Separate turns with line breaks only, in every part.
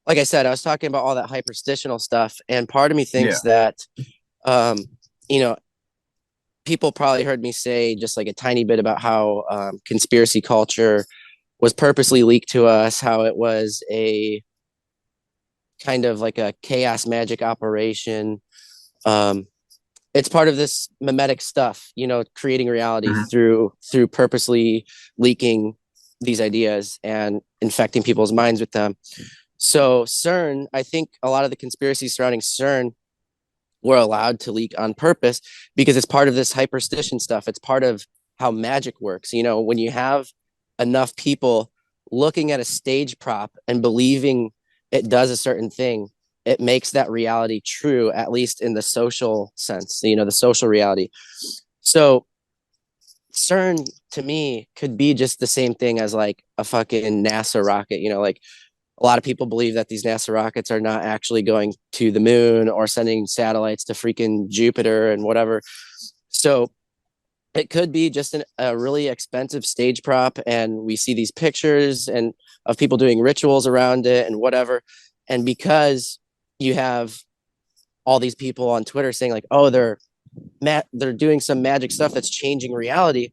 like I said, I was talking about all that hyperstitional stuff, and part of me
Yeah.
thinks that, um, you know, people probably heard me say just like a tiny bit about how conspiracy culture was purposely leaked to us, how it was a kind of like a chaos magic operation. Um, it's part of this memetic stuff, creating reality
Hmm.
through purposely leaking these ideas and infecting people's minds with them. So CERN, I think a lot of the conspiracies surrounding CERN were allowed to leak on purpose because it's part of this hyperstition stuff. It's part of how magic works. When you have enough people looking at a stage prop and believing it does a certain thing, it makes that reality true, at least in the social sense, the social reality. So CERN to me could be just the same thing as like a fucking NASA rocket, like a lot of people believe that these NASA rockets are not actually going to the moon or sending satellites to freaking Jupiter and whatever. So it could be just a really expensive stage prop, and we see these pictures and of people doing rituals around it and whatever. And because you have all these people on Twitter saying like, "Oh, they're doing some magic stuff that's changing reality,"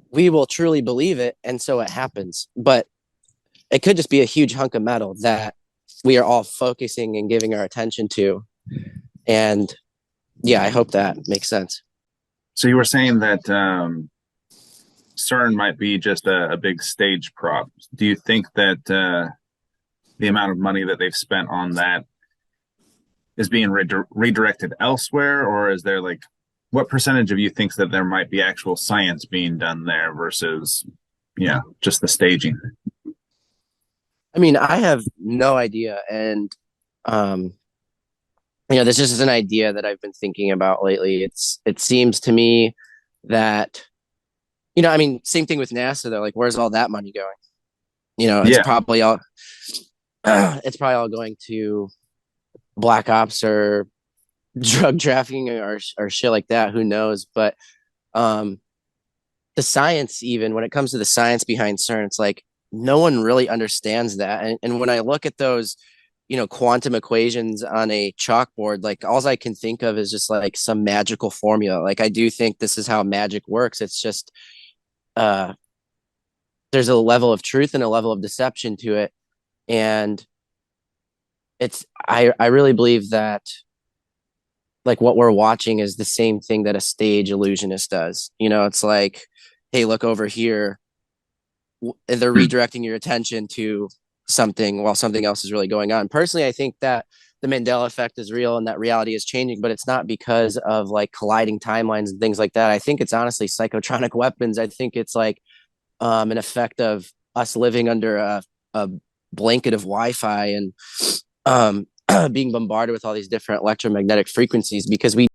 we will truly believe it, and so it happens. But it could just be a huge hunk of metal that we are all focusing and giving our attention to. And yeah, I hope that makes sense.
So you were saying that CERN might be just a big stage prop. Do you think that the amount of money that they've spent on that is being redirected elsewhere, or is there like what percentage of you thinks that there might be actual science being done there versus, yeah, just the staging?
I mean, I have no idea. And, um, this is an idea that I've been thinking about lately. It seems to me that, I mean, same thing with NASA. They're like, where's all that money going? It's
Yeah,
probably all, it's probably all going to black ops or drug trafficking or shit like that. Who knows? But, um, the science, even when it comes to the science behind CERN, it's like no one really understands that. And when I look at those, quantum equations on a chalkboard, like all I can think of is just like some magical formula. Like I do think this is how magic works. It's just uh there's a level of truth and a level of deception to it. And I really believe that like what we're watching is the same thing that a stage illusionist does. It's like, hey, look over here, they're redirecting your attention to something while something else is really going on. Personally, I think that the Mandela effect is real and that reality is changing, but it's not because of like colliding timelines and things like that. I think it's honestly psychotronic weapons. I think it's like an effect of us living under a blanket of Wi-Fi and um, being bombarded with all these different electromagnetic frequencies because we